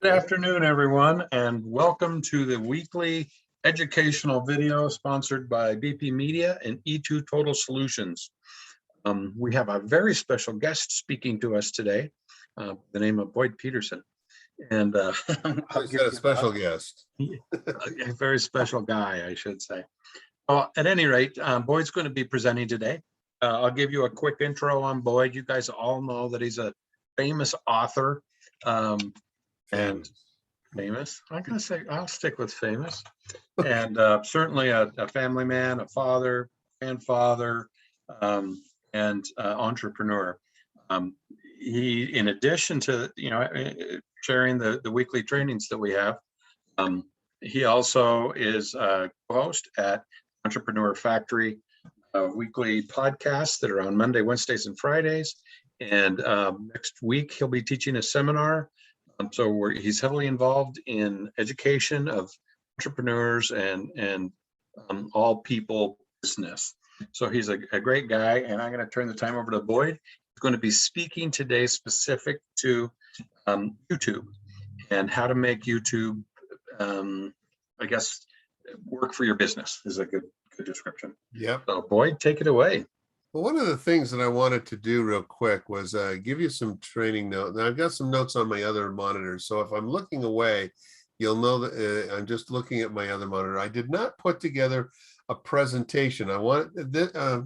Good afternoon, everyone, and welcome to the weekly educational video sponsored by BP Media and E2 Total Solutions. We have a very special guest speaking to us today, the name of Boyd Peterson. And I'll give a special guest. A very special guy, I should say. Well, at any rate, Boyd's going to be presenting today. I'll give you a quick intro on Boyd. You guys all know that he's a famous author. And famous. I'm going to say I'll stick with famous, and certainly a family man, a father, grandfather, and entrepreneur. He, in addition to sharing the weekly trainings that we have, he also is a host at Entrepreneur Factory weekly podcasts that are on Monday, Wednesdays, and Fridays. And next week he'll be teaching a seminar. So he's heavily involved in education of entrepreneurs and all people business. So he's a great guy, and I'm going to turn the time over to Boyd. He's going to be speaking today specific to YouTube and how to make YouTube, I guess, work for your business is a good description. Yep. So Boyd, take it away. Well, one of the things that I wanted to do real quick was give you some training notes. Now, I've got some notes on my other monitors. So if I'm looking away, you'll know that I'm just looking at my other monitor. I did not put together a presentation. I know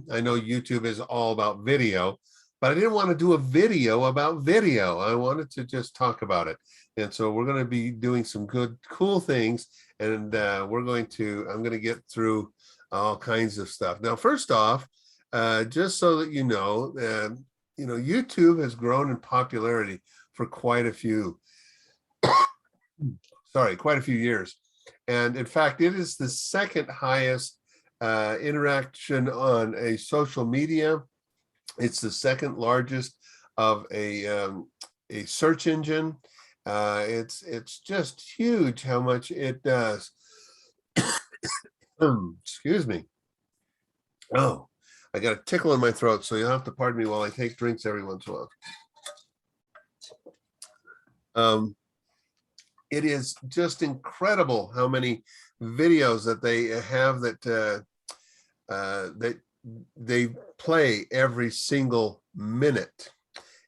YouTube is all about video, but I didn't want to do a video about video. I wanted to just talk about it. And so we're going to be doing some cool things. And I'm going to get through all kinds of stuff. Now, first off, just so that YouTube has grown in popularity for quite a few years. And in fact, it is the second highest interaction on a social media. It's the second largest of a search engine. It's just huge how much it does. Excuse me. Oh, I got a tickle in my throat, so you'll have to pardon me while I take drinks every once in a while. It is just incredible how many videos that they have that they play every single minute.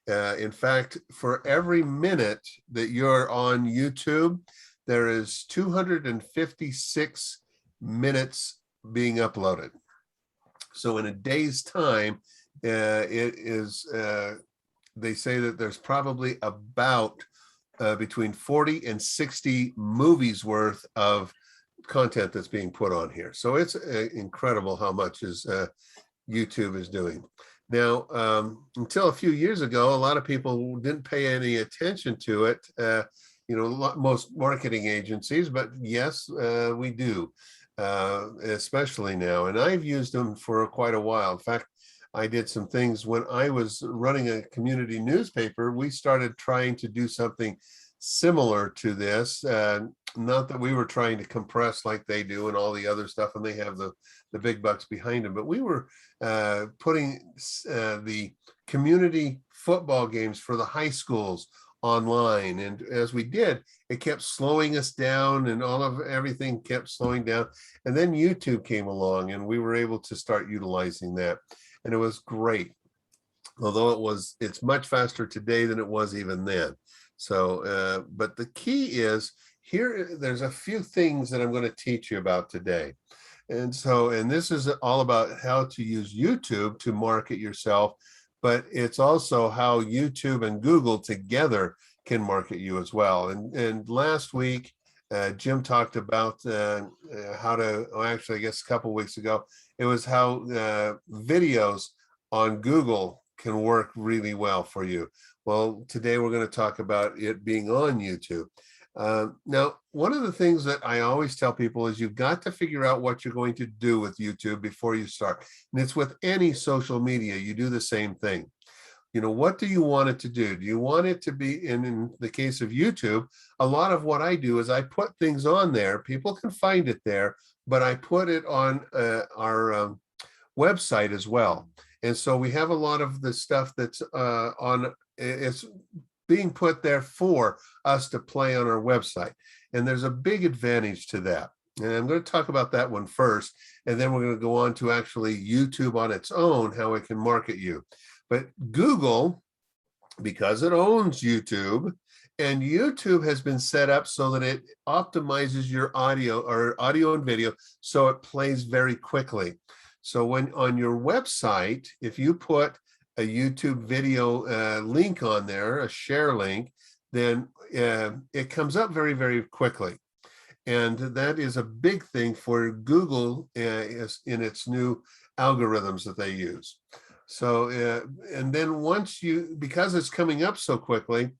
In fact, for every minute that you're on YouTube, there is 256 minutes being uploaded. So in a day's time, it is, they say that there's probably about between 40 and 60 movies worth of content that's being put on here. So it's incredible how much YouTube is doing. Now, until a few years ago, a lot of people didn't pay any attention to it, most marketing agencies, but yes, we do. Especially now, and I've used them for quite a while. In fact, I did some things when I was running a community newspaper. We started trying to do something similar to this, not that we were trying to compress like they do and all the other stuff, and they have the big bucks behind them, but we were putting the community football games for the high schools online, and as we did, it kept slowing us down, and everything kept slowing down. And then YouTube came along, and we were able to start utilizing that, and it was great. Although it's much faster today than it was even then. So, but the key is here. There's a few things that I'm going to teach you about today, and this is all about how to use YouTube to market yourself. But it's also how YouTube and Google together can market you as well. And last week, Jim talked about how to, actually, I guess a couple of weeks ago, it was how videos on Google can work really well for you. Well, today we're going to talk about it being on YouTube. Now, one of the things that I always tell people is you've got to figure out what you're going to do with YouTube before you start. And it's with any social media, you do the same thing. What do you want it to do? Do you want it to be, in the case of YouTube, a lot of what I do is I put things on there. People can find it there, but I put it on our website as well. And so we have a lot of the stuff that's on, it's being put there for us to play on our website. And there's a big advantage to that. And I'm going to talk about that one first, and then we're going to go on to actually YouTube on its own, how it can market you. But Google, because it owns YouTube, and YouTube has been set up so that it optimizes your audio and video so it plays very quickly. So when on your website, if you put a YouTube video link on there, a share link, then it comes up very, very quickly. And that is a big thing for Google in its new algorithms that they use. So, and then because it's coming up so quickly,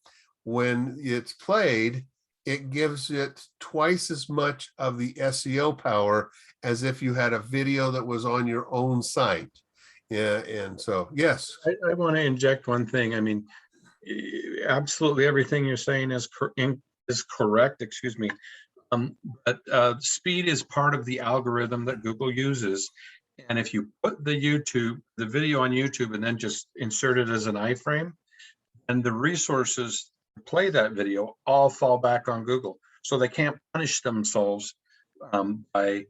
when it's played, it gives it twice as much of the SEO power as if you had a video that was on your own site. Yeah, and so, yes. I want to inject one thing. I mean, absolutely everything you're saying is correct, excuse me. But speed is part of the algorithm that Google uses. And if you put the video on YouTube and then just insert it as an iframe, and the resources to play that video all fall back on Google. So they can't punish themselves by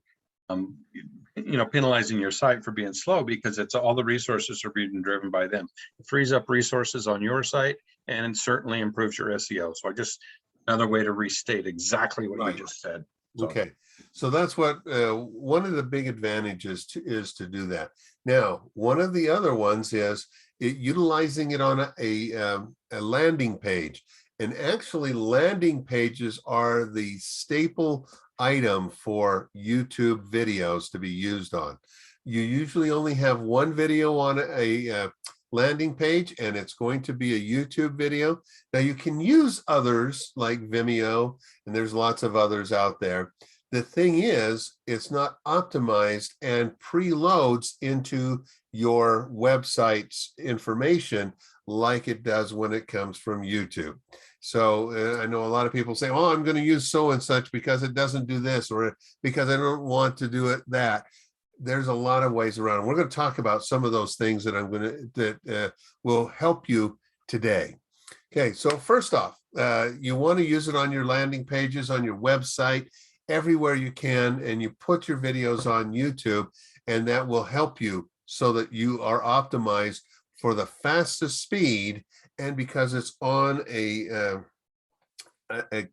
penalizing your site for being slow, because it's all the resources are being driven by them. It frees up resources on your site and certainly improves your SEO. So another way to restate exactly what you just said. So. Okay, so that's what one of the big advantages is to do that. Now, one of the other ones is utilizing it on a landing page. And actually, landing pages are the staple item for YouTube videos to be used on. You usually only have one video on a landing page, and it's going to be a YouTube video. Now you can use others like Vimeo, and there's lots of others out there. The thing is, it's not optimized and preloads into your website's information like it does when it comes from YouTube. So I know a lot of people say, oh, I'm going to use so and such because it doesn't do this, or because I don't want to do it that. There's a lot of ways around. We're going to talk about some of those things that will help you today. Okay, so first off, you want to use it on your landing pages, on your website, everywhere you can, and you put your videos on YouTube, and that will help you so that you are optimized for the fastest speed. And because it's on a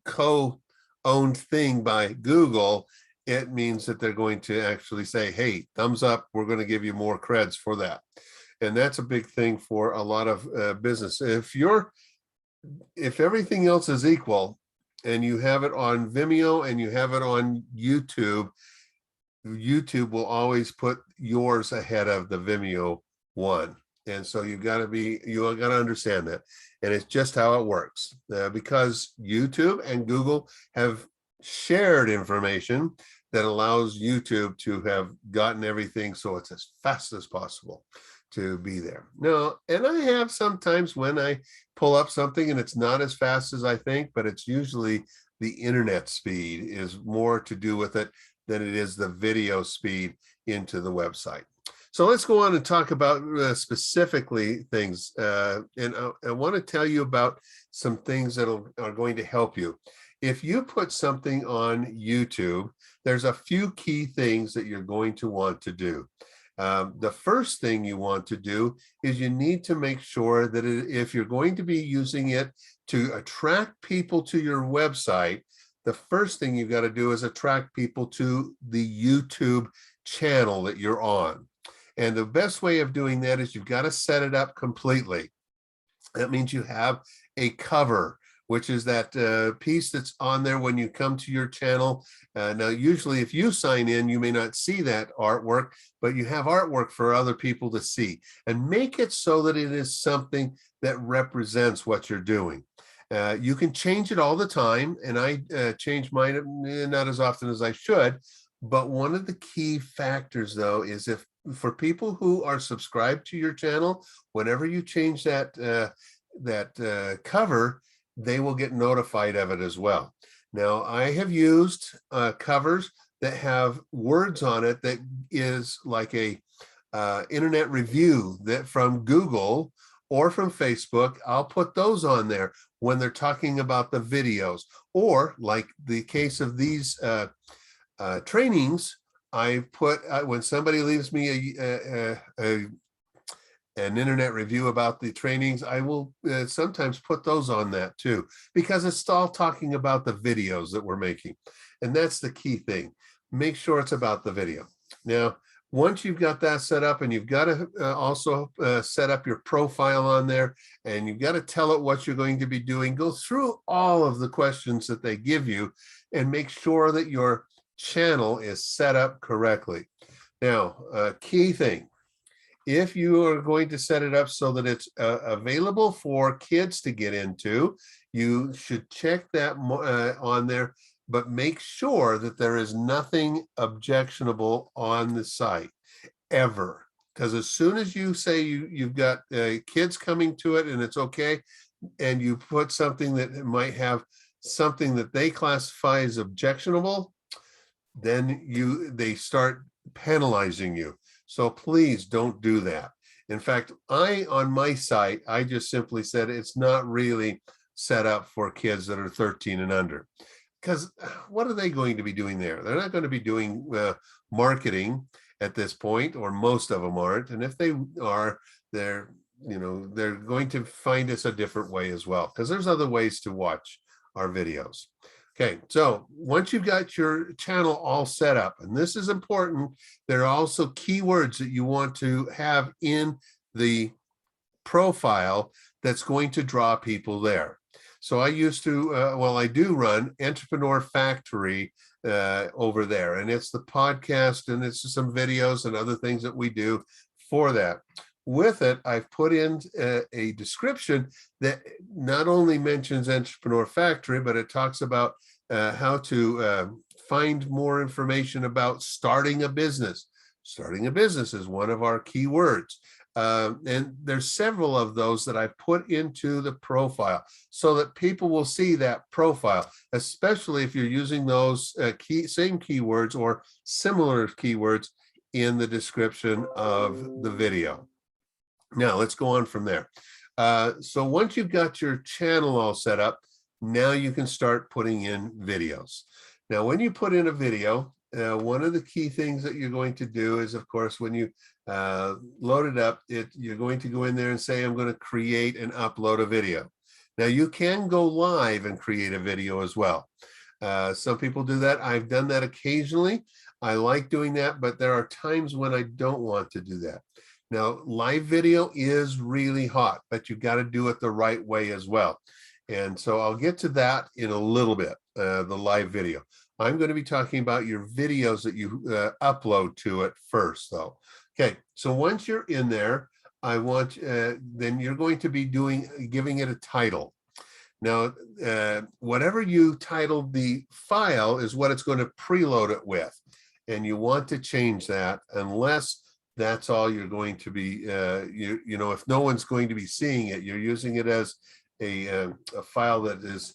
co-owned thing by Google, it means that they're going to actually say, hey, thumbs up, we're going to give you more creds for that. And that's a big thing for a lot of business. If everything else is equal and you have it on Vimeo and you have it on YouTube, YouTube will always put yours ahead of the Vimeo one. And so you got to understand that. And it's just how it works because YouTube and Google have shared information that allows YouTube to have gotten everything so it's as fast as possible to be there. Now, and I have sometimes when I pull up something and it's not as fast as I think, but it's usually the internet speed is more to do with it than it is the video speed into the website. So let's go on and talk about specifically things. And I want to tell you about some things that are going to help you. If you put something on YouTube, there's a few key things that you're going to want to do. The first thing you want to do is you need to make sure that if you're going to be using it to attract people to your website, the first thing you've got to do is attract people to the YouTube channel that you're on. And the best way of doing that is you've got to set it up completely. That means you have a cover, which is that piece that's on there when you come to your channel. Now, usually if you sign in, you may not see that artwork, but you have artwork for other people to see. And make it so that it is something that represents what you're doing. You can change it all the time, and I change mine not as often as I should. But one of the key factors, though, is for people who are subscribed to your channel, whenever you change that cover, they will get notified of it as well. Now, I have used covers that have words on it that is like a internet review that from Google, or from Facebook, I'll put those on there when they're talking about the videos, or like the case of these trainings, I put when somebody leaves me an internet review about the trainings, I will sometimes put those on that too, because it's all talking about the videos that we're making. And that's the key thing. Make sure it's about the video. Now, once you've got that set up, and you've got to also set up your profile on there, and you've got to tell it what you're going to be doing, go through all of the questions that they give you and make sure that your channel is set up correctly. Now, key thing, if you are going to set it up so that it's available for kids to get into, you should check that on there, but make sure that there is nothing objectionable on the site ever. Because as soon as you say you've got kids coming to it and it's okay, and you put something that might have something that they classify as objectionable, then they start penalizing you. So please don't do that. In fact, on my site, I just simply said it's not really set up for kids that are 13 and under. Because what are they going to be doing there? They're not going to be doing marketing at this point, or most of them aren't. And if they are, they're going to find us a different way as well, because there's other ways to watch our videos. Okay, so once you've got your channel all set up, and this is important, there are also keywords that you want to have in the profile that's going to draw people there. So I used to, I do run Entrepreneur Factory over there, and it's the podcast, and it's some videos and other things that we do for that. With it, I've put in a description that not only mentions Entrepreneur Factory, but it talks about how to find more information about starting a business. Starting a business is one of our key words. And there's several of those that I put into the profile so that people will see that profile, especially if you're using those same keywords or similar keywords in the description of the video. Now let's go on from there. So once you've got your channel all set up, now you can start putting in videos. Now, when you put in a video, one of the key things that you're going to do is, of course, when you load it up, you're going to go in there and say, I'm going to create and upload a video. Now, you can go live and create a video as well. Some people do that. I've done that occasionally. I like doing that, but there are times when I don't want to do that. Now, live video is really hot, but you've got to do it the right way as well. And so I'll get to that in a little bit, the live video. I'm going to be talking about your videos that you upload to it first, though. Okay, so once you're in there, I want, then you're going to be giving it a title. Now, whatever you titled the file is what it's going to preload it with. And you want to change that unless that's all you're going to be, if no one's going to be seeing it, you're using it as a file that is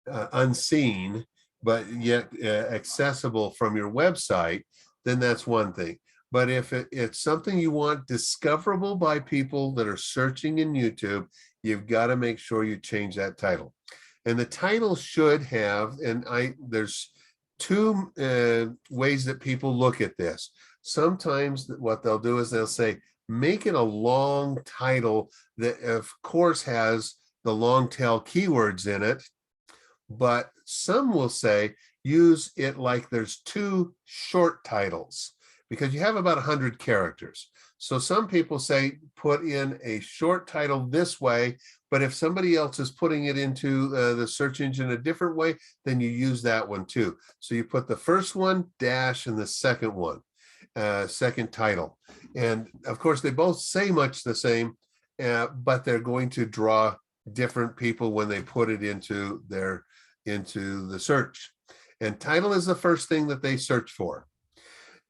unseen, but yet accessible from your website, then that's one thing. But if it's something you want discoverable by people that are searching in YouTube, you've got to make sure you change that title. And the title should have, there's two ways that people look at this. Sometimes what they'll do is they'll say, make it a long title that of course has the long tail keywords in it, but some will say use it like there's two short titles, because you have about 100 characters. So some people say put in a short title this way, but if somebody else is putting it into the search engine a different way, then you use that one too. So you put the first one dash and the second one, second title. And of course, they both say much the same, but they're going to draw different people when they put it into the search. And title is the first thing that they search for.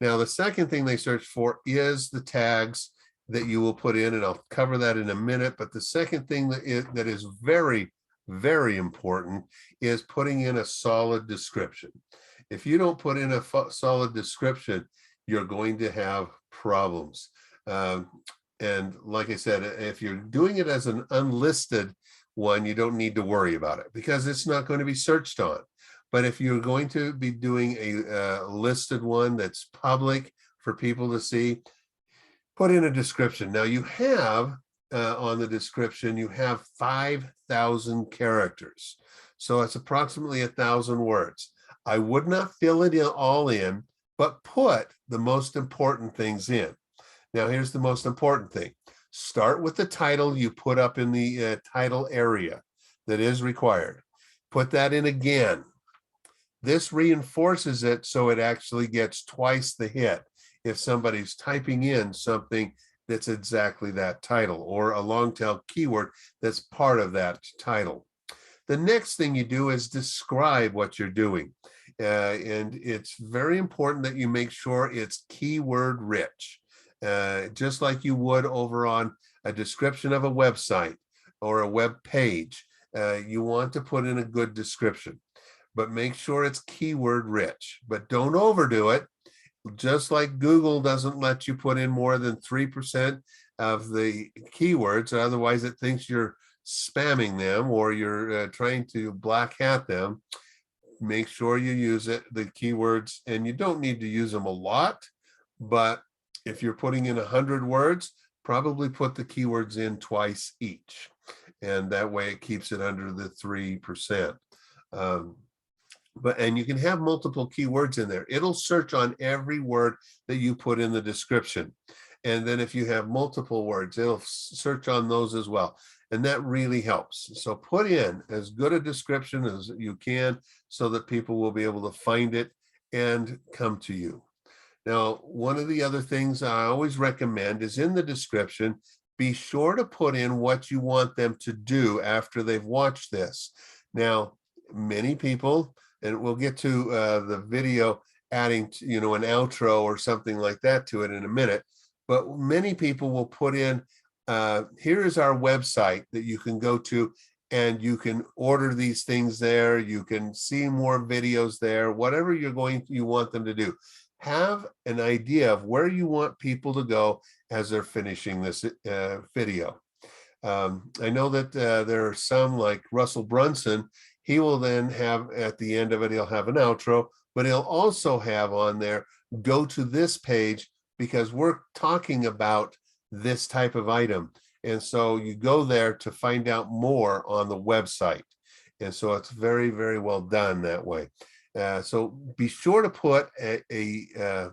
Now, the second thing they search for is the tags that you will put in, and I'll cover that in a minute. But the second thing that is very, very important is putting in a solid description. If you don't put in a solid description, you're going to have problems. And like I said, if you're doing it as an unlisted one, you don't need to worry about it because it's not going to be searched on. But if you're going to be doing a listed one that's public for people to see, put in a description. Now you have on the description, you have 5,000 characters. So it's approximately 1,000 words. I would not fill it all in, but put the most important things in. Now, here's the most important thing. Start with the title you put up in the title area that is required. Put that in again. This reinforces it so it actually gets twice the hit if somebody's typing in something that's exactly that title or a long tail keyword that's part of that title. The next thing you do is describe what you're doing. And it's very important that you make sure it's keyword rich, just like you would over on a description of a website or a web page. You want to put in a good description, but make sure it's keyword rich, but don't overdo it. Just like Google doesn't let you put in more than 3% of the keywords, otherwise it thinks you're spamming them or you're trying to black hat them. Make sure you use the keywords, and you don't need to use them a lot, but if you're putting in 100 words, probably put the keywords in twice each, and that way it keeps it under the 3%. And you can have multiple keywords in there. It'll search on every word that you put in the description. And then if you have multiple words, it'll search on those as well. And that really helps. So put in as good a description as you can so that people will be able to find it and come to you. Now, one of the other things I always recommend is in the description, be sure to put in what you want them to do after they've watched this. Now, many people, and we'll get to the video adding, an outro or something like that to it in a minute. But many people will put in, here is our website that you can go to, and you can order these things there. You can see more videos there, whatever you want them to do. Have an idea of where you want people to go as they're finishing this video. I know that there are some like Russell Brunson. He will then have at the end of it, he'll have an outro, but he'll also have on there, go to this page because we're talking about this type of item. And so you go there to find out more on the website. And so it's very, very well done that way. So be sure to put a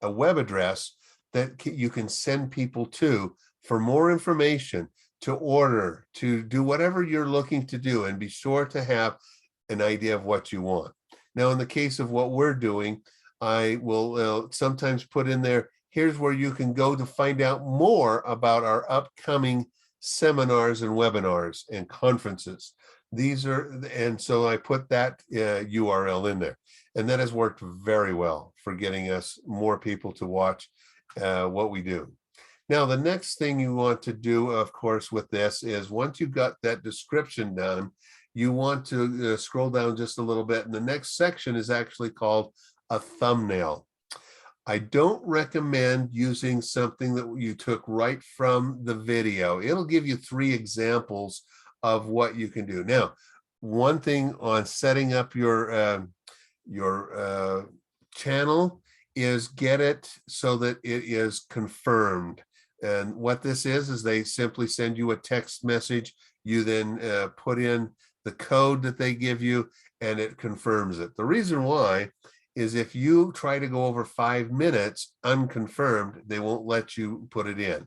web address that you can send people to for more information, to order, to do whatever you're looking to do, and be sure to have an idea of what you want. Now, in the case of what we're doing, I will sometimes put in there, here's where you can go to find out more about our upcoming seminars and webinars and conferences. And so I put that URL in there, and that has worked very well for getting us more people to watch what we do. Now, the next thing you want to do, of course, with this is once you've got that description done, you want to scroll down just a little bit. And the next section is actually called a thumbnail. I don't recommend using something that you took right from the video. It'll give you 3 examples of what you can do. Now, one thing on setting up your channel is get it so that it is confirmed. And what this is they simply send you a text message. You then put in the code that they give you, and it confirms it. The reason why is if you try to go over 5 minutes unconfirmed, they won't let you put it in.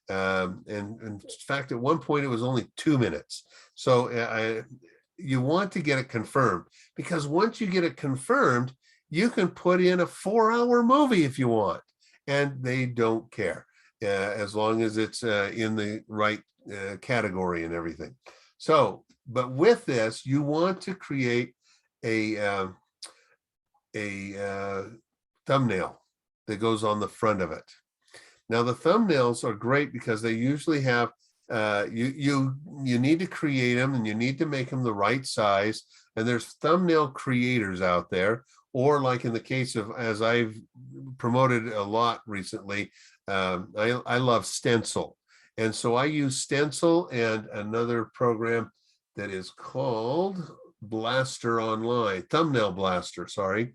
And in fact, at one point, it was only 2 minutes. So you want to get it confirmed, because once you get it confirmed, you can put in a 4-hour movie if you want, and they don't care. As long as it's in the right category and everything. So, but with this, you want to create a thumbnail that goes on the front of it. Now, the thumbnails are great because they usually have, you need to create them, and you need to make them the right size. And there's thumbnail creators out there, or like in the case of, as I've promoted a lot recently, I love Stencil. And so I use Stencil and another program that is called Blaster Online, Thumbnail Blaster, sorry.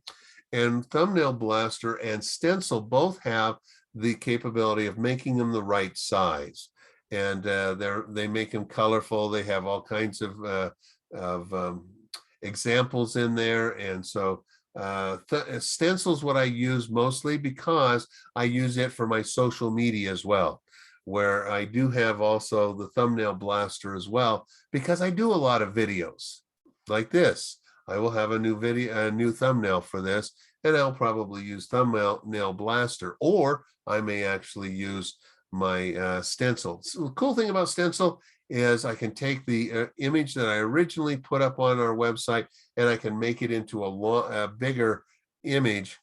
And Thumbnail Blaster and Stencil both have the capability of making them the right size. And they make them colorful. They have all kinds of examples in there. And so Stencil is what I use mostly because I use it for my social media as well, where I do have also the Thumbnail Blaster as well, because I do a lot of videos like this. I will have a new video, a new thumbnail for this, and I'll probably use Thumbnail Blaster, or I may actually use my Stencil. So the cool thing about Stencil is I can take the image that I originally put up on our website and I can make it into a bigger image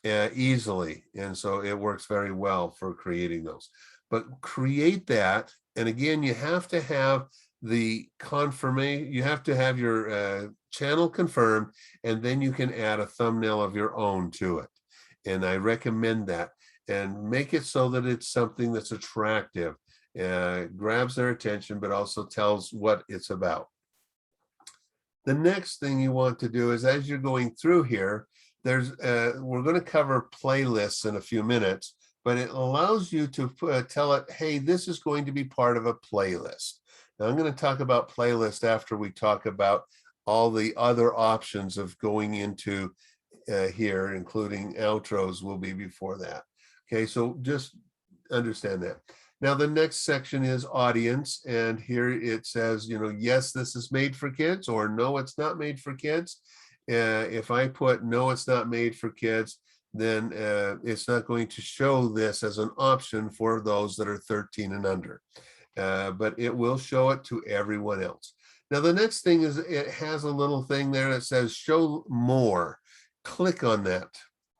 easily. And so it works very well for creating those. But create that. And again, you have to have the confirmation. You have to have your channel confirmed, and then you can add a thumbnail of your own to it. And I recommend that. And make it so that it's something that's attractive, grabs their attention, but also tells what it's about. The next thing you want to do is, as you're going through here, we're going to cover playlists in a few minutes, but it allows you to tell it, hey, this is going to be part of a playlist. Now, I'm going to talk about playlist after we talk about all the other options of going into here, including outros will be before that. Okay, so just understand that. Now, the next section is audience, and here it says, yes, this is made for kids, or no, it's not made for kids. If I put no, it's not made for kids, then it's not going to show this as an option for those that are 13 and under, but it will show it to everyone else. Now, the next thing is it has a little thing there that says show more. Click on that.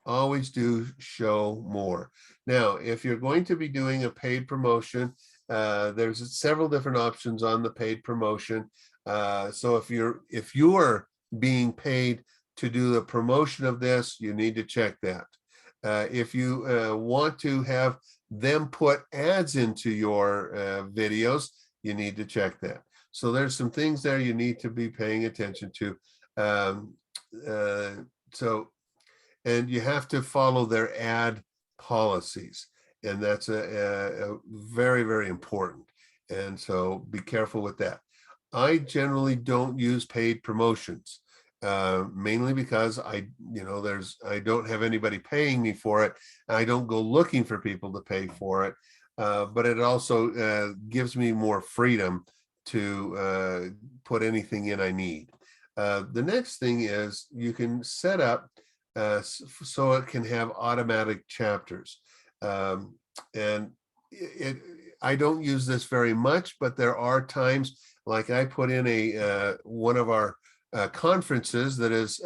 Always do show more. Now, if you're going to be doing a paid promotion, there's several different options on the paid promotion. So if you're being paid to do the promotion of this, you need to check that. If you want to have them put ads into your videos, you need to check that. So there's some things there you need to be paying attention to. And you have to follow their ad policies. And that's a very, very important. And so be careful with that. I generally don't use paid promotions, mainly because I don't have anybody paying me for it. I don't go looking for people to pay for it. But it also gives me more freedom to put anything in I need. The next thing is you can set up so it can have automatic chapters. And I don't use this very much, but there are times, like I put in one of our conferences that is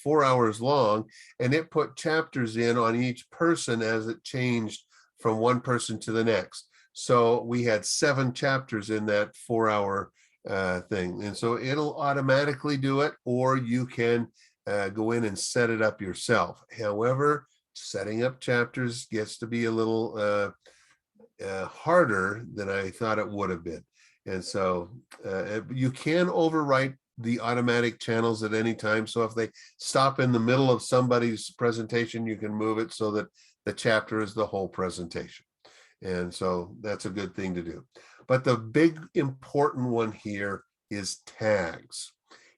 4 hours long, and it put chapters in on each person as it changed from one person to the next. So we had 7 chapters in that 4-hour thing. And so it'll automatically do it, or you can go in and set it up yourself. However, setting up chapters gets to be a little harder than I thought it would have been. And so you can overwrite the automatic channels at any time. So if they stop in the middle of somebody's presentation, you can move it so that the chapter is the whole presentation. And so that's a good thing to do. But the big important one here is tags.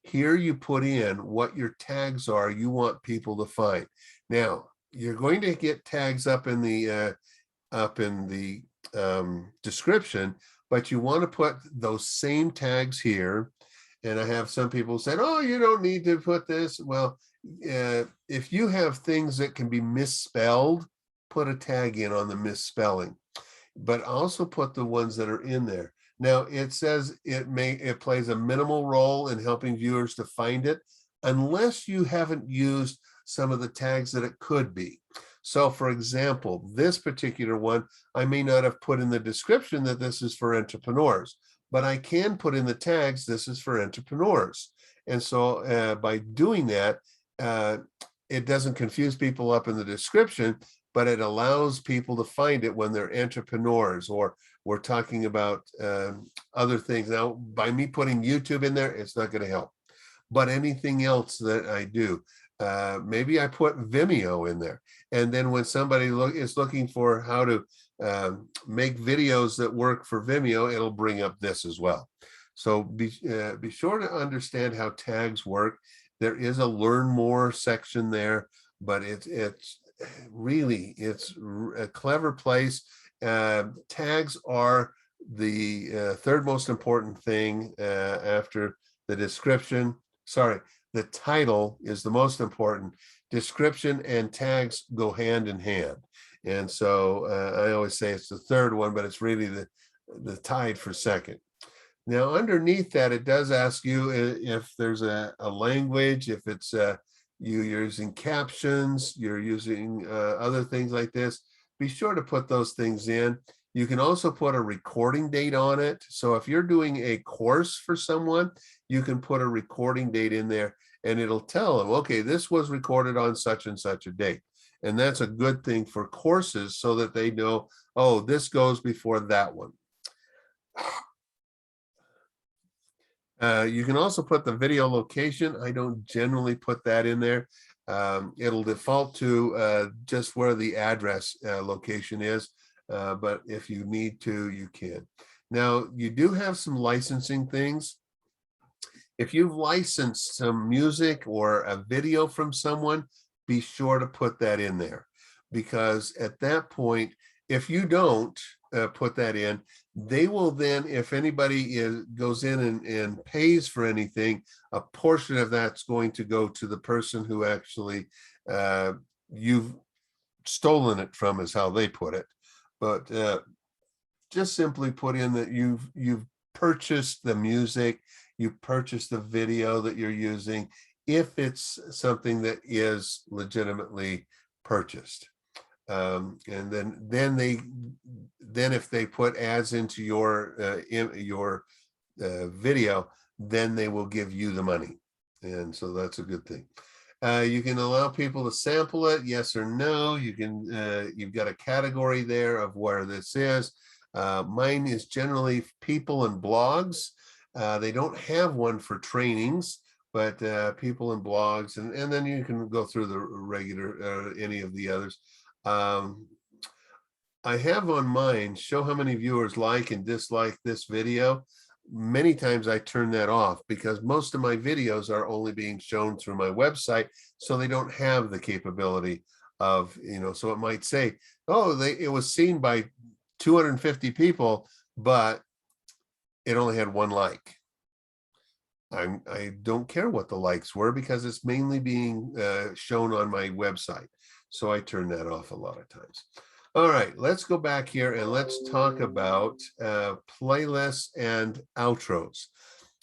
Here you put in what your tags are you want people to find. Now, you're going to get tags up in the description, but you want to put those same tags here. And I have some people said, oh, you don't need to put this. Well, if you have things that can be misspelled, put a tag in on the misspelling, but also put the ones that are in there. Now, it says it plays a minimal role in helping viewers to find it, unless you haven't used some of the tags that it could be. So, for example, this particular one, I may not have put in the description that this is for entrepreneurs, but I can put in the tags, this is for entrepreneurs. And so by doing that, it doesn't confuse people up in the description, but it allows people to find it when they're entrepreneurs, or we're talking about other things. Now, by me putting YouTube in there, it's not going to help. But anything else that I do, maybe I put Vimeo in there. And then when somebody is looking for how to make videos that work for Vimeo, it'll bring up this as well. So be sure to understand how tags work. There is a learn more section there, but it's really, it's a clever place. Tags are the third most important thing after the description. Sorry, the title is the most important. Description and tags go hand in hand. And so I always say it's the third one, but it's really the tied for second. Now, underneath that, it does ask you if there's a language, if it's you're using captions, you're using other things like this. Be sure to put those things in. You can also put a recording date on it. So if you're doing a course for someone, you can put a recording date in there and it'll tell them, okay, this was recorded on such and such a date. And that's a good thing for courses so that they know, oh, this goes before that one. You can also put the video location. I don't generally put that in there. It'll default to just where the address location is. But if you need to, you can. Now, you do have some licensing things. If you've licensed some music or a video from someone, be sure to put that in there. Because at that point, if you don't put that in, they will then, if anybody goes in and pays for anything, a portion of that's going to go to the person who actually you've stolen it from, is how they put it. But just simply put in that you've purchased the music, you purchased the video that you're using, if it's something that is legitimately purchased. And then if they put ads into your video, then they will give you the money, and so that's a good thing. You can allow people to sample it, yes or no. You can, you've got a category there of where this is. Mine is generally people and blogs. They don't have one for trainings, but people and blogs, and then you can go through the regular, any of the others. I have on mine, show how many viewers like and dislike this video. Many times I turn that off because most of my videos are only being shown through my website, so they don't have the capability of, so it might say, oh, it was seen by 250 people, but it only had one like. I don't care what the likes were because it's mainly being shown on my website. So I turn that off a lot of times. All right, let's go back here and let's talk about playlists and outros.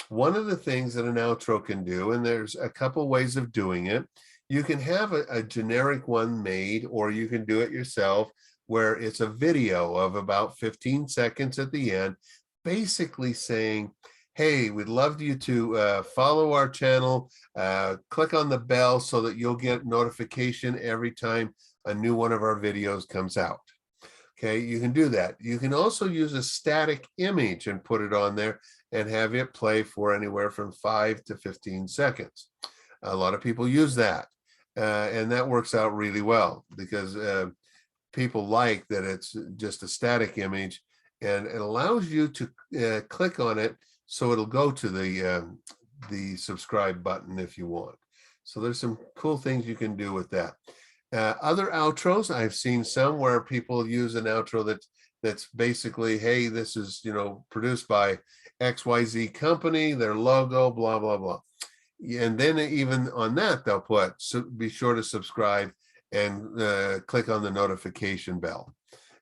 One of the things that an outro can do, and there's a couple ways of doing it, you can have a generic one made, or you can do it yourself, where it's a video of about 15 seconds at the end, basically saying, hey, we'd love you to follow our channel, click on the bell so that you'll get notification every time a new one of our videos comes out. Okay, you can do that. You can also use a static image and put it on there and have it play for anywhere from 5 to 15 seconds. A lot of people use that, and that works out really well because people like that it's just a static image, and it allows you to click on it so it'll go to the subscribe button if you want. So there's some cool things you can do with that. Other outros, I've seen some where people use an outro that's basically, hey, this is produced by XYZ company, their logo, blah blah blah. And then even on that they'll put, so be sure to subscribe and click on the notification bell.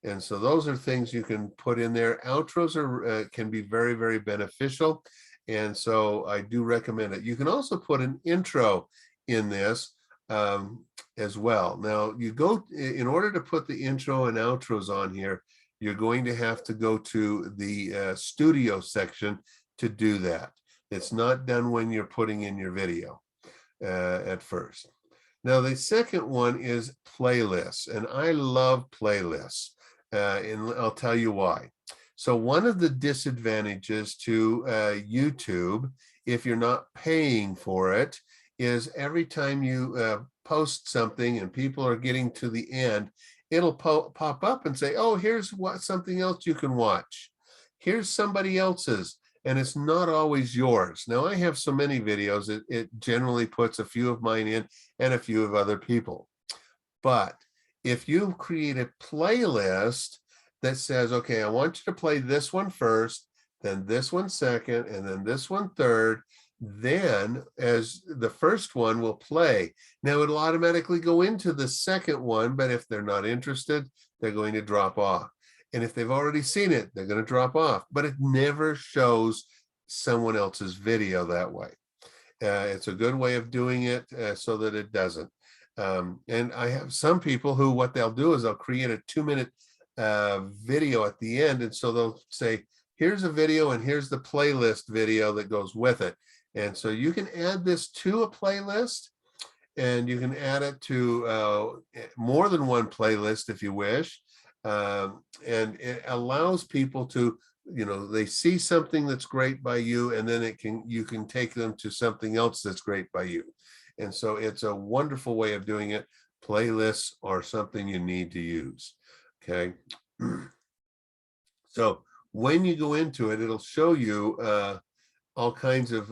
And so those are things you can put in there. Outros are can be very, very beneficial, and so I do recommend it. You can also put an intro in this as well. Now, in order to put the intro and outros on here, you're going to have to go to the studio section to do that. It's not done when you're putting in your video at first. Now, the second one is playlists, and I love playlists, and I'll tell you why. So one of the disadvantages to YouTube, if you're not paying for it, is every time you post something and people are getting to the end, it'll pop up and say, oh, here's something else you can watch. Here's somebody else's, and it's not always yours. Now, I have so many videos, it generally puts a few of mine in and a few of other people. But if you create a playlist that says, okay, I want you to play this one first, then this one second, and then this one third, then as the first one will play. Now it'll automatically go into the second one, but if they're not interested, they're going to drop off. And if they've already seen it, they're going to drop off, but it never shows someone else's video that way. It's a good way of doing it so that it doesn't. And I have some people who, what they'll do is they'll create a 2-minute video at the end. And so they'll say, here's a video and here's the playlist video that goes with it. And so you can add this to a playlist, and you can add it to more than one playlist if you wish. And it allows people to, they see something that's great by you, and then you can take them to something else that's great by you. And so it's a wonderful way of doing it. Playlists are something you need to use. Okay. So when you go into it, it'll show you all kinds of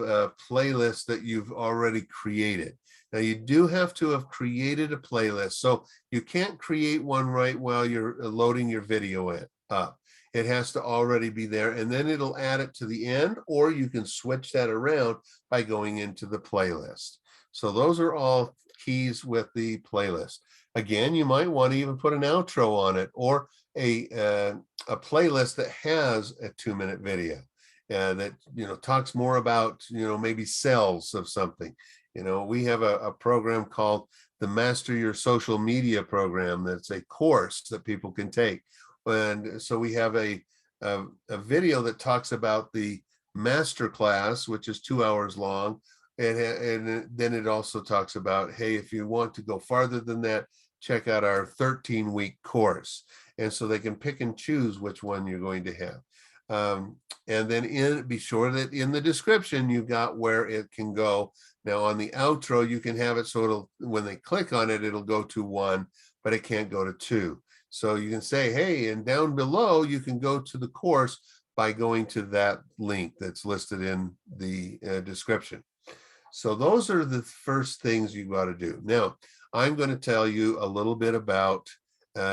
playlists that you've already created. Now you do have to have created a playlist. So you can't create one right while you're loading your video up. It has to already be there, and then it'll add it to the end, or you can switch that around by going into the playlist. So those are all keys with the playlist. Again, you might want to even put an outro on it, or a playlist that has a 2-minute video that talks more about maybe sales of something. We have a program called the Master Your Social Media program. That's a course that people can take, and so we have a video that talks about the master class, which is 2 hours long. And then it also talks about, hey, if you want to go farther than that, check out our 13-week course. And so they can pick and choose which one you're going to have. And then be sure that in the description, you've got where it can go. Now on the outro, you can have it so when they click on it, it'll go to 1, but it can't go to 2. So you can say, hey, and down below, you can go to the course by going to that link that's listed in the description. So those are the first things you got to do. Now, I'm going to tell you a little bit about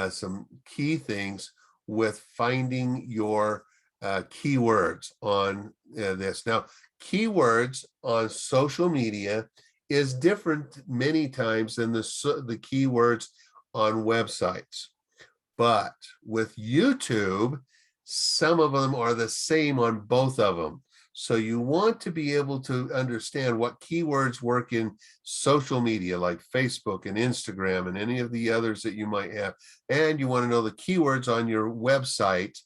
some key things with finding your keywords on this. Now, keywords on social media is different many times than the keywords on websites. But with YouTube, some of them are the same on both of them. So you want to be able to understand what keywords work in social media like Facebook and Instagram and any of the others that you might have. And you want to know the keywords on your website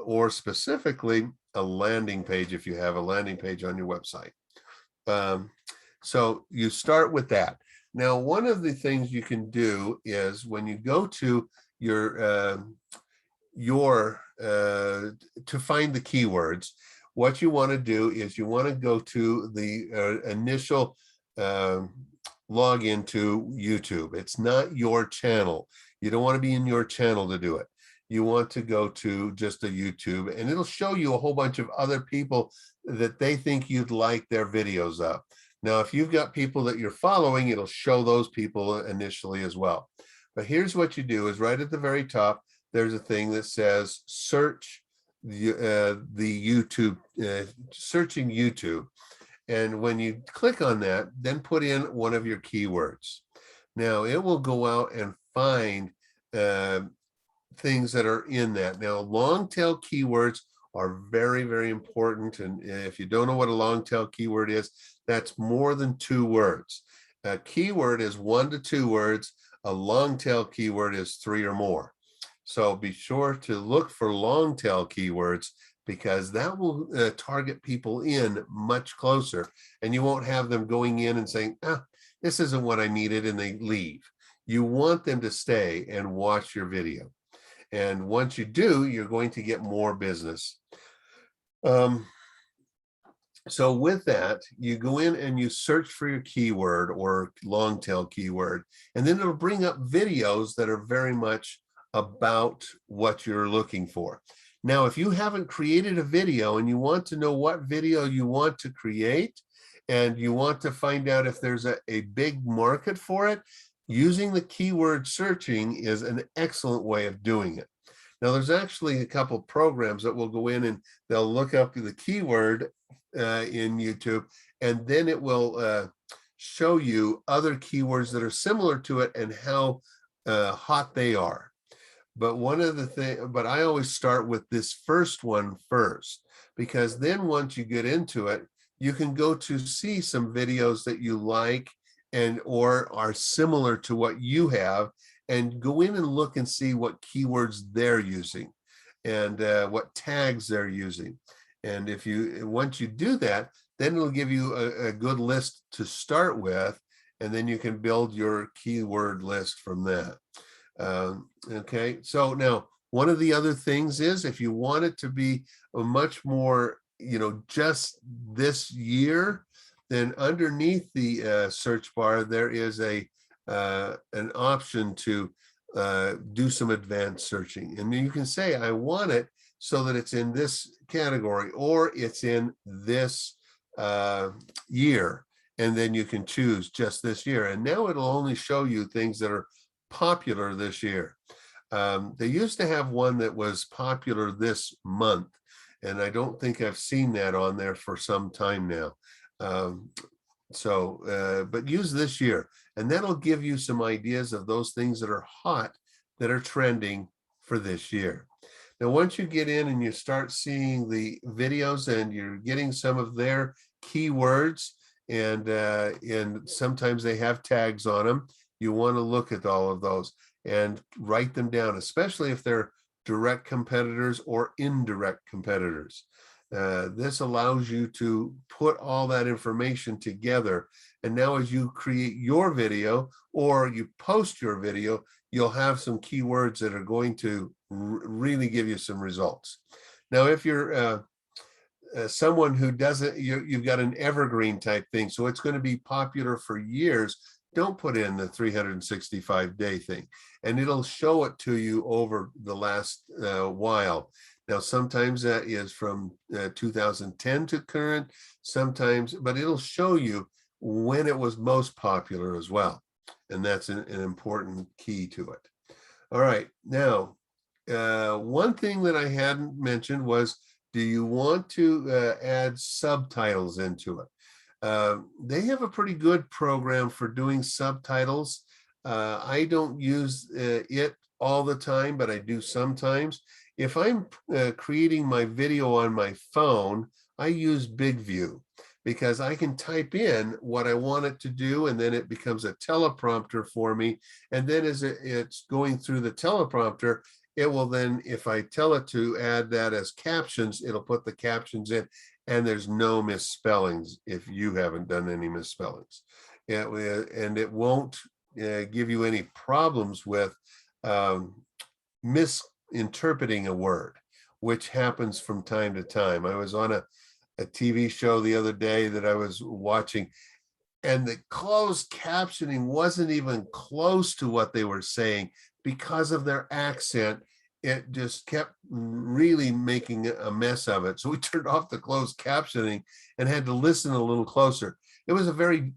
or specifically a landing page if you have a landing page on your website. So you start with that. Now, one of the things you can do is when you go to to find the keywords, what you want to do is you want to go to the initial login to YouTube. It's not your channel. You don't want to be in your channel to do it. You want to go to just a YouTube, and it'll show you a whole bunch of other people that they think you'd like their videos of. Now, if you've got people that you're following, it'll show those people initially as well. But here's what you do is right at the very top, there's a thing that says search the YouTube, searching YouTube. And when you click on that, then put in one of your keywords. Now it will go out and find things that are in that. Now, long tail keywords are very, very important. And if you don't know what a long tail keyword is, that's more than 2 words. A keyword is 1 to 2 words. A long tail keyword is 3 or more. So be sure to look for long tail keywords, because that will target people in much closer, and you won't have them going in and saying, this isn't what I needed, and they leave. You want them to stay and watch your video. And once you do, you're going to get more business. So with that, you go in and you search for your keyword or long tail keyword, and then it'll bring up videos that are very much about what you're looking for. Now, if you haven't created a video and you want to know what video you want to create, and you want to find out if there's a big market for it, using the keyword searching is an excellent way of doing it. Now, there's actually a couple programs that will go in and they'll look up the keyword in YouTube, and then it will show you other keywords that are similar to it and how hot they are. But one of the things, but I always start with this first one first, because then once you get into it, you can go to see some videos that you like and or are similar to what you have, and go in and look and see what keywords they're using and what tags they're using. And if you, once you do that, then it'll give you a good list to start with, and then you can build your keyword list from that. Okay, so now one of the other things is, if you want it to be a much more, just this year, then underneath the search bar, there is an option to do some advanced searching. And you can say, I want it so that it's in this category, or it's in this year. And then you can choose just this year. And now it'll only show you things that are popular this year. They used to have one that was popular this month, and I don't think I've seen that on there for some time now. But use this year, and that'll give you some ideas of those things that are hot, that are trending for this year. Now, once you get in and you start seeing the videos and you're getting some of their keywords, and sometimes they have tags on them, you want to look at all of those and write them down, especially if they're direct competitors or indirect competitors. This allows you to put all that information together. And now as you create your video or you post your video, you'll have some keywords that are going to really give you some results. Now, if you're someone who doesn't, you've got an evergreen type thing, so it's going to be popular for years, don't put in the 365-day thing, and it'll show it to you over the last while. Now, sometimes that is from 2010 to current, sometimes, but it'll show you when it was most popular as well. And that's an important key to it. All right. Now, one thing that I hadn't mentioned was, do you want to add subtitles into it? They have a pretty good program for doing subtitles. I don't use it all the time, but I do sometimes. If I'm creating my video on my phone, I use Big View, because I can type in what I want it to do, and then it becomes a teleprompter for me. And then as it's going through the teleprompter, it will then, if I tell it to add that as captions, it'll put the captions in, and there's no misspellings if you haven't done any misspellings. And it won't give you any problems with misinterpreting a word, which happens from time to time. I was on a TV show the other day that I was watching, and the closed captioning wasn't even close to what they were saying because of their accent. It just kept really making a mess of it. So we turned off the closed captioning and had to listen a little closer. It was a very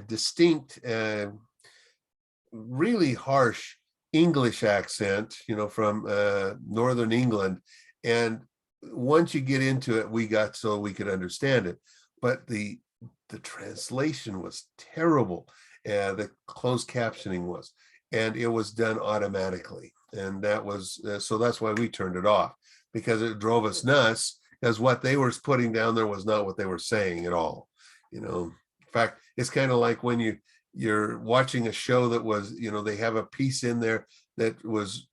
distinct, really harsh English accent, from Northern England. And once you get into it, we got so we could understand it. But the translation was terrible. The closed captioning was, and it was done automatically. And that was, so that's why we turned it off, because it drove us nuts, because what they were putting down there was not what they were saying at all. In fact, it's kind of like when you're watching a show that was, they have a piece in there that was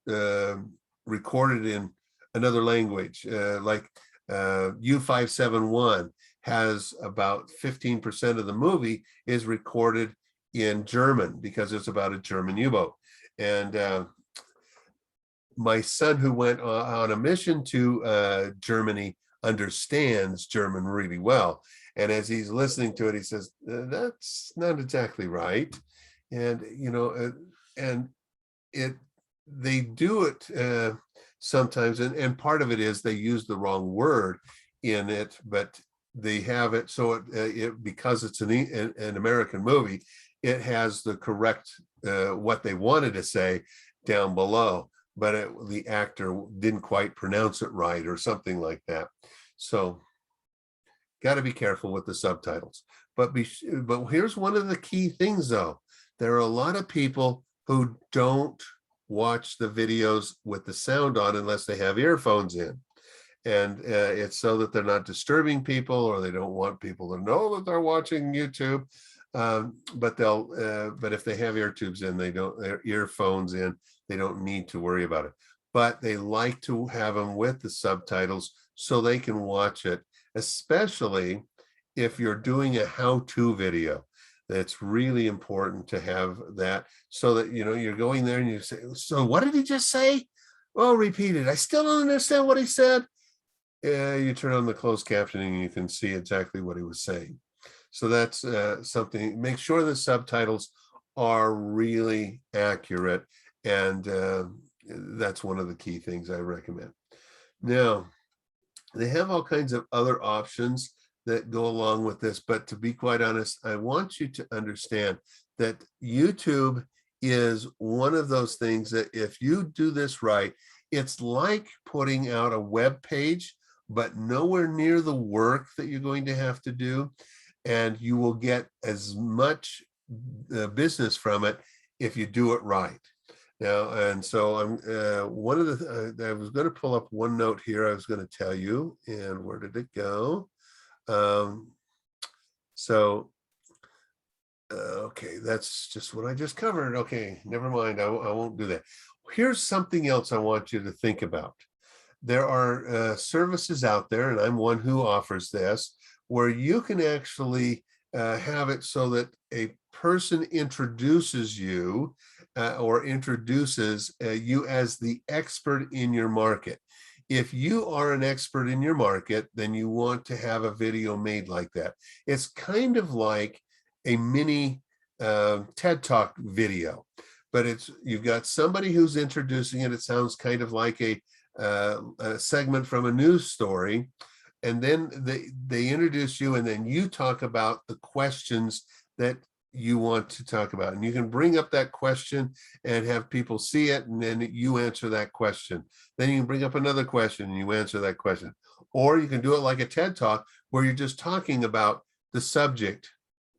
recorded in another language, like U571 has about 15% of the movie is recorded in German because it's about a German U-boat. And my son, who went on a mission to Germany, understands German really well. And as he's listening to it, he says, that's not exactly right. And, you know, and they do it sometimes. And part of it is they use the wrong word in it, but they have it so because it's an American movie, it has the correct what they wanted to say down below, but the actor didn't quite pronounce it right or something like that. So got to be careful with the subtitles. But here's one of the key things, though. There are a lot of people who don't watch the videos with the sound on unless they have earphones in. And it's so that they're not disturbing people, or they don't want people to know that they're watching YouTube. But if they have ear tubes in, their earphones in, they don't need to worry about it. But they like to have them with the subtitles so they can watch it, especially if you're doing a how-to video. That's really important to have that, so that, you know, you're going there and you say, so what did he just say? Well, repeat it. I still don't understand what he said. You turn on the closed captioning and you can see exactly what he was saying. So that's something. Make sure the subtitles are really accurate, and that's one of the key things I recommend. Now, they have all kinds of other options that go along with this, but to be quite honest, I want you to understand that YouTube is one of those things that if you do this right, it's like putting out a web page, but nowhere near the work that you're going to have to do. And you will get as much business from it if you do it right. Now, and so I'm one of the, I was going to pull up one note here I was going to tell you, and where did it go? Okay, that's just what I just covered. Okay, never mind. I won't do that. Here's something else I want you to think about. There are services out there, and I'm one who offers this, where you can actually have it so that a person introduces you or introduces you as the expert in your market. If you are an expert in your market, then you want to have a video made like that. It's kind of like a mini TED Talk video, but you've got somebody who's introducing it. It sounds kind of like a segment from a news story, and then they introduce you, and then you talk about the questions that you want to talk about, and you can bring up that question and have people see it, and then you answer that question. Then you can bring up another question and you answer that question, or you can do it like a TED Talk where you're just talking about the subject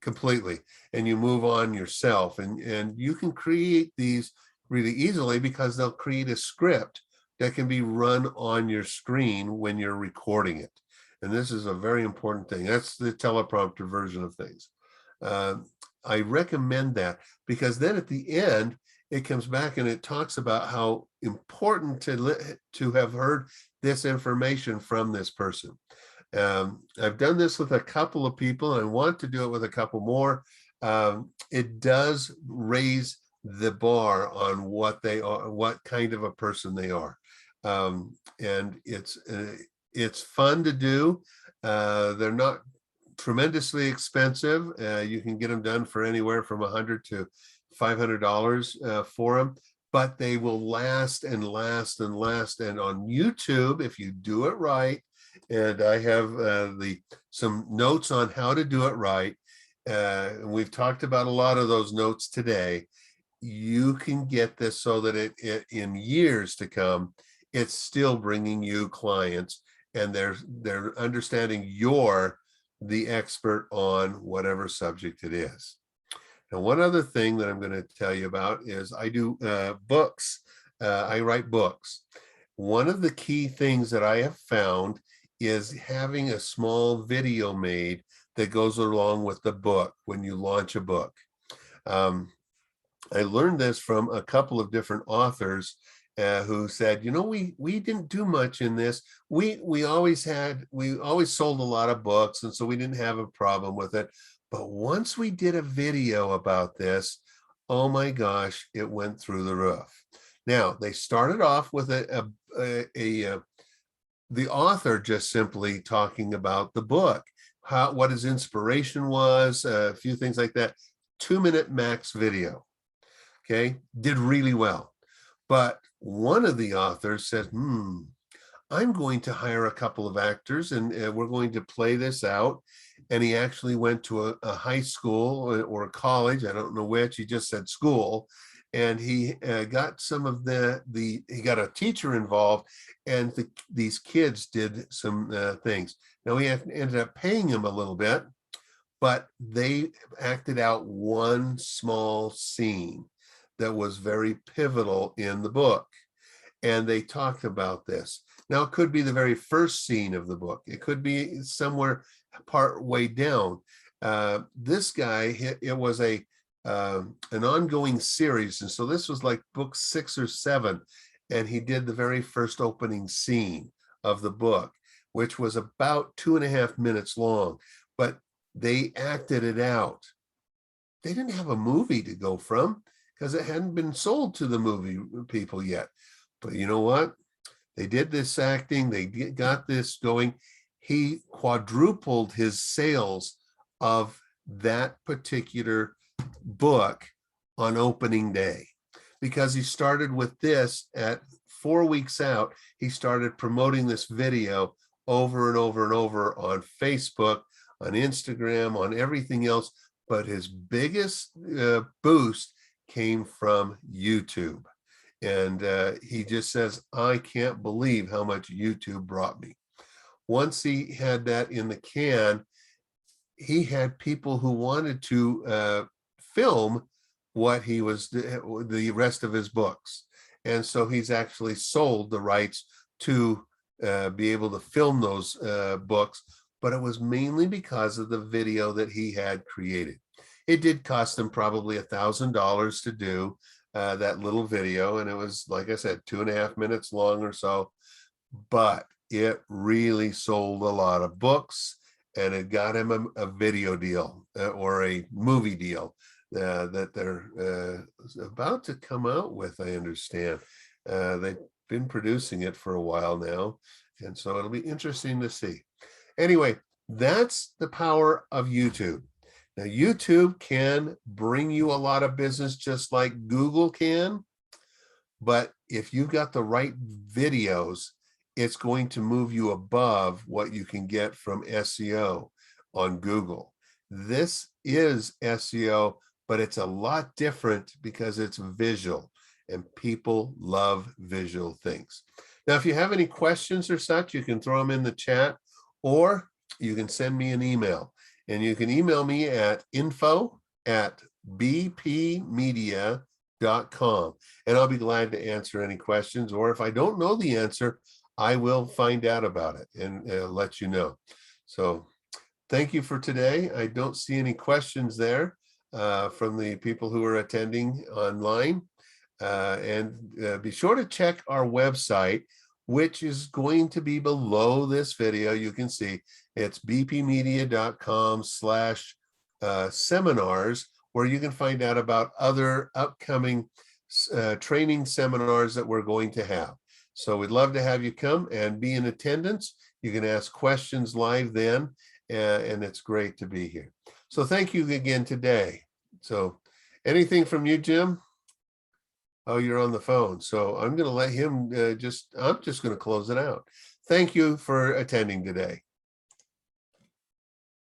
completely and you move on yourself, and you can create these really easily because they'll create a script that can be run on your screen when you're recording it. And this is a very important thing. That's the teleprompter version of things. I recommend that because then at the end, it comes back and it talks about how important to have heard this information from this person. I've done this with a couple of people, and I want to do it with a couple more. It does raise the bar on what they are, what kind of a person they are. And it's fun to do. They're not tremendously expensive. You can get them done for anywhere from $100 to $500 for them, but they will last and last and last. And on YouTube, if you do it right, and I have some notes on how to do it right. We've talked about a lot of those notes today. You can get this so that it in years to come, it's still bringing you clients, and they're understanding you're the expert on whatever subject it is. Now, one other thing that I'm going to tell you about is I do books. I write books. One of the key things that I have found is having a small video made that goes along with the book when you launch a book. I learned this from a couple of different authors, who said, you know, we didn't do much in this. We always sold a lot of books, and so we didn't have a problem with it. But once we did a video about this, oh my gosh, it went through the roof. Now, they started off with the author just simply talking about the book, what his inspiration was, a few things like that. 2-minute max video. Okay, did really well. But one of the authors said, I'm going to hire a couple of actors and we're going to play this out. And he actually went to a high school or a college, I don't know which, he just said school. And he got some of he got a teacher involved, and these kids did some things. Now he ended up paying him a little bit, but they acted out one small scene that was very pivotal in the book. And they talked about this. Now, it could be the very first scene of the book. It could be somewhere part way down. This guy, it was an ongoing series. And so this was like book 6 or 7. And he did the very first opening scene of the book, which was about 2.5 minutes long. But they acted it out. They didn't have a movie to go from, because it hadn't been sold to the movie people yet. But you know what? They did this acting, they got this going. He quadrupled his sales of that particular book on opening day, because he started with this at 4 weeks out. He started promoting this video over and over and over on Facebook, on Instagram, on everything else. But his biggest boost came from YouTube. And he just says, I can't believe how much YouTube brought me. Once he had that in the can, he had people who wanted to film what he was, the rest of his books. And so he's actually sold the rights to be able to film those books, but it was mainly because of the video that he had created. It did cost him probably $1,000 to do that little video. And it was, like I said, 2.5 minutes long or so, but it really sold a lot of books, and it got him a video deal or a movie deal that they're about to come out with, I understand. They've been producing it for a while now, and so it'll be interesting to see. Anyway, that's the power of YouTube. Now, YouTube can bring you a lot of business just like Google can, but if you've got the right videos, it's going to move you above what you can get from SEO on Google. This is SEO, but it's a lot different because it's visual, and people love visual things. Now, if you have any questions or such, you can throw them in the chat, or you can send me an email. And you can email me at info@bpmedia.com, and I'll be glad to answer any questions. Or if I don't know the answer, I will find out about it and let you know. So thank you for today. I don't see any questions there from the people who are attending online. And be sure to check our website, which is going to be below this video. You can see it's bpmedia.com/seminars, where you can find out about other upcoming training seminars that we're going to have. So we'd love to have you come and be in attendance. You can ask questions live then, and it's great to be here. So thank you again today. So anything from you, Jim? Oh, you're on the phone. So I'm going to let him I'm just going to close it out. Thank you for attending today.